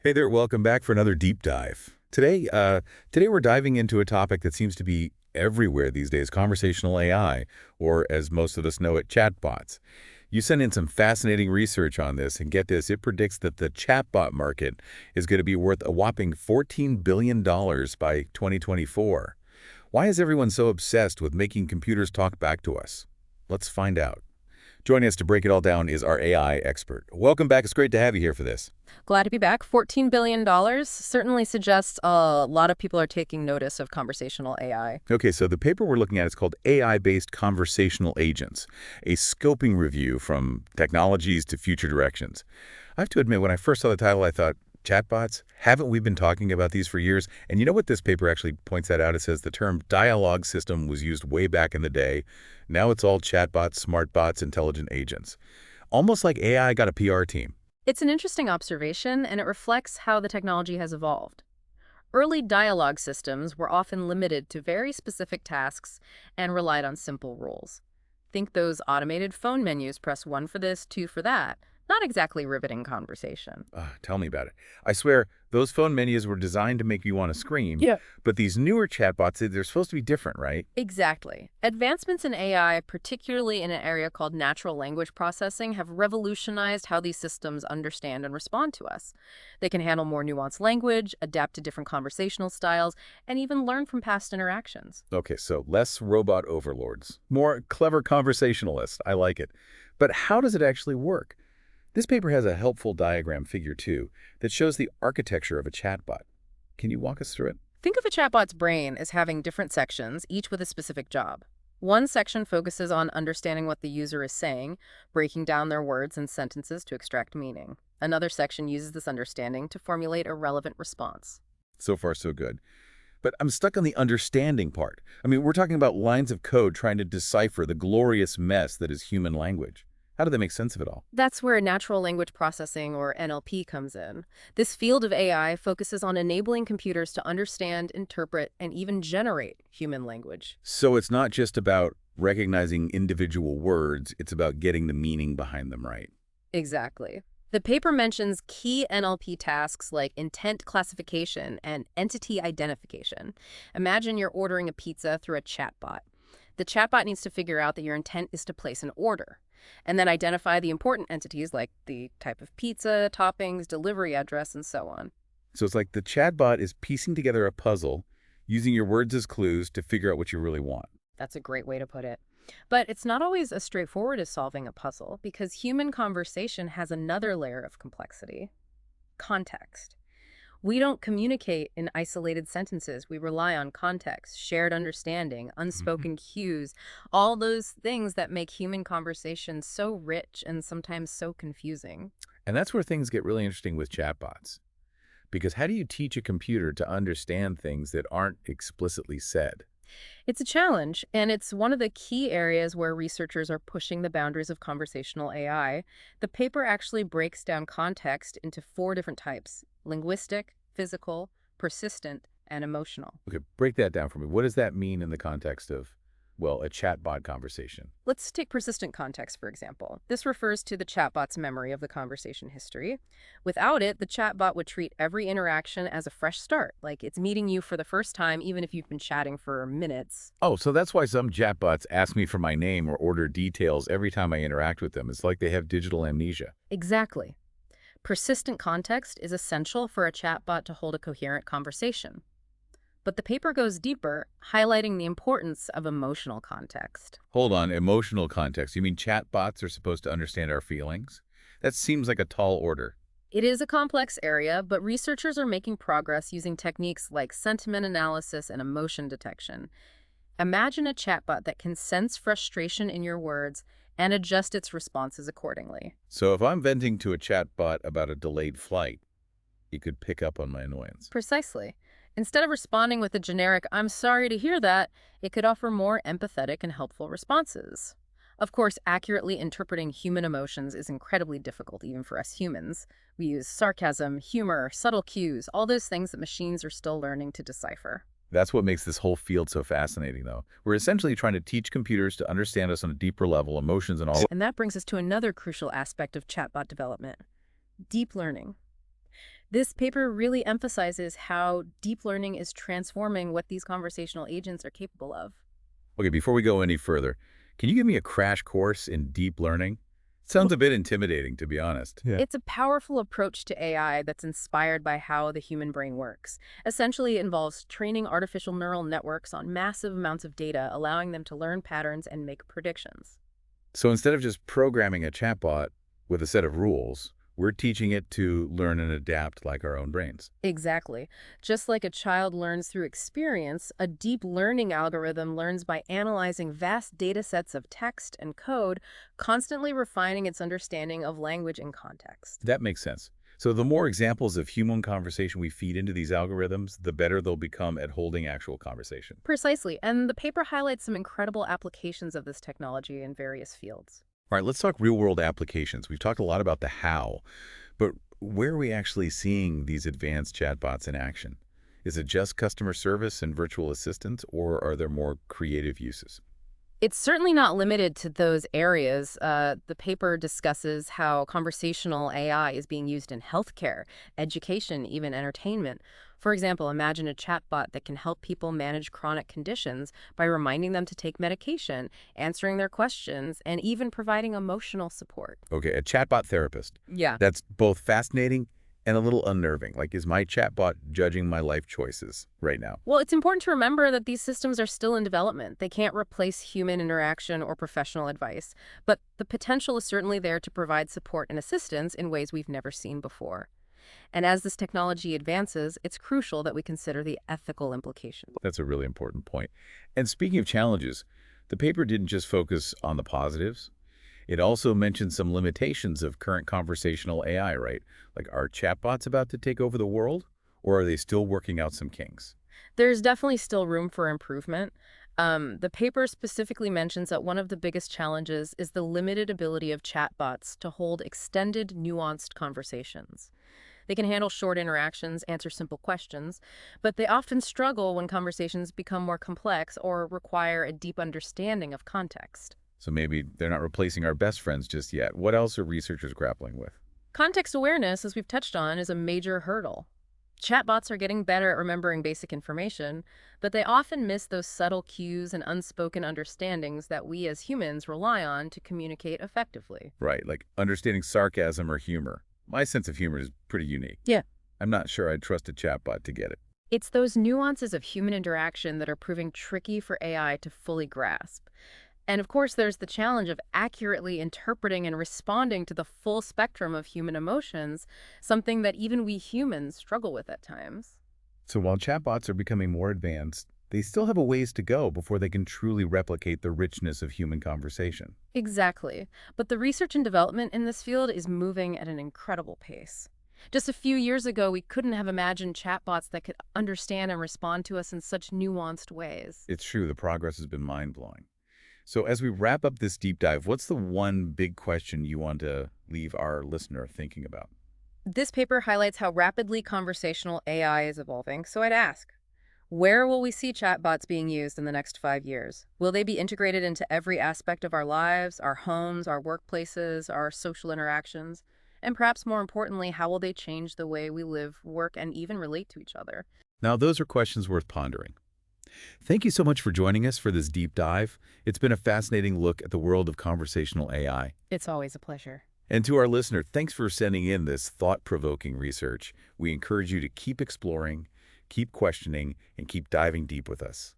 Hey there, welcome back for another deep dive. Today we're diving into a topic that seems to be everywhere these days, conversational AI, or as most of us know it, chatbots. You sent in some fascinating research on this, and get this, it predicts that the chatbot market is going to be worth a whopping $14 billion by 2024. Why is everyone so obsessed with making computers talk back to us? Let's find out. Joining us to break it all down is our AI expert. Welcome back. It's great to have you here for this. Glad to be back. $14 billion certainly suggests a lot of people are taking notice of conversational AI. Okay, so the paper we're looking at is called AI-based conversational agents, a scoping review from technologies to future directions. I have to admit, when I first saw the title, I thought, chatbots? Haven't we been talking about these for years? And you know what this paper actually points that out? It says the term dialogue system was used way back in the day. Now it's all chatbots, smart bots, intelligent agents. Almost like AI got a PR team. It's an interesting observation, and it reflects how the technology has evolved. Early dialogue systems were often limited to very specific tasks and relied on simple rules. Think those automated phone menus, press 1 for this, 2 for that. Not exactly riveting conversation. Tell me about it. I swear, those phone menus were designed to make you want to scream. Yeah. But these newer chatbots, they're supposed to be different, right? Exactly. Advancements in AI, particularly in an area called natural language processing, have revolutionized how these systems understand and respond to us. They can handle more nuanced language, adapt to different conversational styles, and even learn from past interactions. Okay, so less robot overlords. More clever conversationalists. I like it. But how does it actually work? This paper has a helpful diagram figure, too, that shows the architecture of a chatbot. Can you walk us through it? Think of a chatbot's brain as having different sections, each with a specific job. One section focuses on understanding what the user is saying, breaking down their words and sentences to extract meaning. Another section uses this understanding to formulate a relevant response. So far, so good. But I'm stuck on the understanding part. I mean, we're talking about lines of code trying to decipher the glorious mess that is human language. How do they make sense of it all? That's where natural language processing, or NLP, comes in. This field of AI focuses on enabling computers to understand, interpret, and even generate human language. So it's not just about recognizing individual words, it's about getting the meaning behind them, right? Exactly. The paper mentions key NLP tasks like intent classification and entity identification. Imagine you're ordering a pizza through a chatbot. The chatbot needs to figure out that your intent is to place an order, and then identify the important entities like the type of pizza, toppings, delivery address, and so on. So it's like the chatbot is piecing together a puzzle, using your words as clues to figure out what you really want. That's a great way to put it. But it's not always as straightforward as solving a puzzle, because human conversation has another layer of complexity: context. We don't communicate in isolated sentences. We rely on context, shared understanding, unspoken cues, all those things that make human conversation so rich and sometimes so confusing. And that's where things get really interesting with chatbots. Because how do you teach a computer to understand things that aren't explicitly said? It's a challenge, and it's one of the key areas where researchers are pushing the boundaries of conversational AI. The paper actually breaks down context into 4 different types: linguistic, physical, persistent, and emotional. Okay, break that down for me. What does that mean in the context of, well, a chatbot conversation? Let's take persistent context, for example. This refers to the chatbot's memory of the conversation history. Without it, the chatbot would treat every interaction as a fresh start, like it's meeting you for the first time, even if you've been chatting for minutes. Oh, so that's why some chatbots ask me for my name or order details every time I interact with them. It's like they have digital amnesia. Exactly. Persistent context is essential for a chatbot to hold a coherent conversation. But the paper goes deeper, highlighting the importance of emotional context. Hold on, emotional context. You mean chatbots are supposed to understand our feelings? That seems like a tall order. It is a complex area, but researchers are making progress using techniques like sentiment analysis and emotion detection. Imagine a chatbot that can sense frustration in your words and adjust its responses accordingly. So if I'm venting to a chatbot about a delayed flight, it could pick up on my annoyance. Precisely. Instead of responding with a generic, "I'm sorry to hear that," it could offer more empathetic and helpful responses. Of course, accurately interpreting human emotions is incredibly difficult even for us humans. We use sarcasm, humor, subtle cues, all those things that machines are still learning to decipher. That's what makes this whole field so fascinating, though. We're essentially trying to teach computers to understand us on a deeper level, emotions and all. And that brings us to another crucial aspect of chatbot development: deep learning. This paper really emphasizes how deep learning is transforming what these conversational agents are capable of. Okay, before we go any further, can you give me a crash course in deep learning? Sounds a bit intimidating, to be honest. Yeah. It's a powerful approach to AI that's inspired by how the human brain works. Essentially, it involves training artificial neural networks on massive amounts of data, allowing them to learn patterns and make predictions. So instead of just programming a chatbot with a set of rules, we're teaching it to learn and adapt like our own brains. Exactly. Just like a child learns through experience, a deep learning algorithm learns by analyzing vast data sets of text and code, constantly refining its understanding of language and context. That makes sense. So the more examples of human conversation we feed into these algorithms, the better they'll become at holding actual conversation. Precisely, and the paper highlights some incredible applications of this technology in various fields. All right, let's talk real-world applications. We've talked a lot about the how, but where are we actually seeing these advanced chatbots in action? Is it just customer service and virtual assistants, or are there more creative uses? It's certainly not limited to those areas. The paper discusses how conversational AI is being used in healthcare, education, even entertainment. For example, imagine a chatbot that can help people manage chronic conditions by reminding them to take medication, answering their questions, and even providing emotional support. Okay, a chatbot therapist. Yeah. That's both fascinating and a little unnerving. Like, is my chatbot judging my life choices right now? Well, it's important to remember that these systems are still in development. They can't replace human interaction or professional advice, but the potential is certainly there to provide support and assistance in ways we've never seen before. And as this technology advances, it's crucial that we consider the ethical implications. That's a really important point. And speaking of challenges, the paper didn't just focus on the positives. It also mentioned some limitations of current conversational AI, right? Like, are chatbots about to take over the world, or are they still working out some kinks? There's definitely still room for improvement. The paper specifically mentions that one of the biggest challenges is the limited ability of chatbots to hold extended, nuanced conversations. They can handle short interactions, answer simple questions, but they often struggle when conversations become more complex or require a deep understanding of context. So maybe they're not replacing our best friends just yet. What else are researchers grappling with? Context awareness, as we've touched on, is a major hurdle. Chatbots are getting better at remembering basic information, but they often miss those subtle cues and unspoken understandings that we as humans rely on to communicate effectively. Right, like understanding sarcasm or humor. My sense of humor is pretty unique. Yeah. I'm not sure I'd trust a chatbot to get it. It's those nuances of human interaction that are proving tricky for AI to fully grasp. And of course, there's the challenge of accurately interpreting and responding to the full spectrum of human emotions, something that even we humans struggle with at times. So while chatbots are becoming more advanced, they still have a ways to go before they can truly replicate the richness of human conversation. Exactly. But the research and development in this field is moving at an incredible pace. Just a few years ago, we couldn't have imagined chatbots that could understand and respond to us in such nuanced ways. It's true, the progress has been mind-blowing. So as we wrap up this deep dive, what's the one big question you want to leave our listener thinking about? This paper highlights how rapidly conversational AI is evolving, so I'd ask, where will we see chatbots being used in the next 5 years? Will they be integrated into every aspect of our lives, our homes, our workplaces, our social interactions? And perhaps more importantly, how will they change the way we live, work, and even relate to each other? Now, those are questions worth pondering. Thank you so much for joining us for this deep dive. It's been a fascinating look at the world of conversational AI. It's always a pleasure. And to our listener, thanks for sending in this thought-provoking research. We encourage you to keep exploring, keep questioning, and keep diving deep with us.